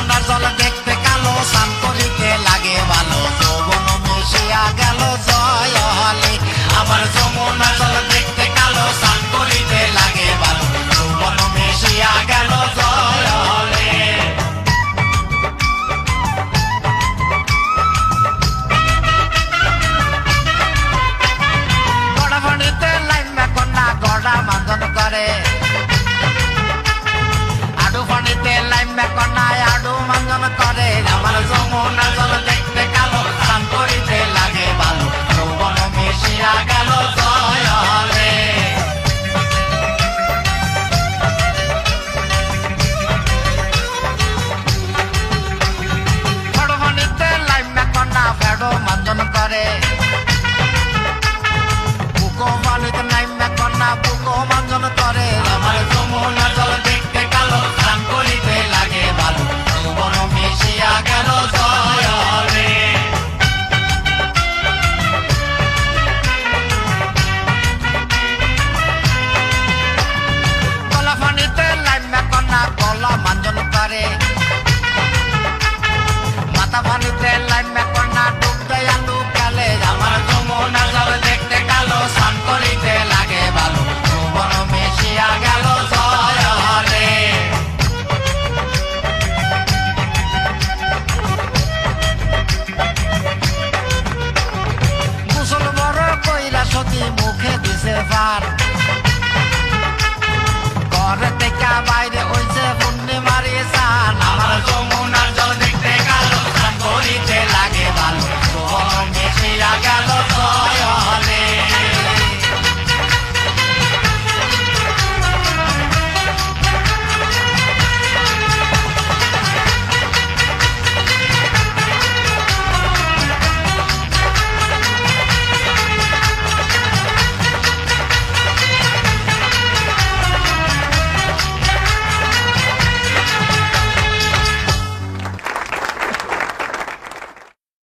যমুনার জল দেখতে কালো স্নান করিতে লাগে ভালো যৌবন মিশিয়া গেল জয় হলে আমার যমুনার জল দেখতে কালো স্নান করিতে লাগে ভালো যৌবন মিশিয়া গেল জয় হলে গড়া পানিতে লাইন কন্যা গড়া মাঞ্জন করে আডু পানিতে লাইন কন্যা আডু মাঞ্জন করে আমার যমুনা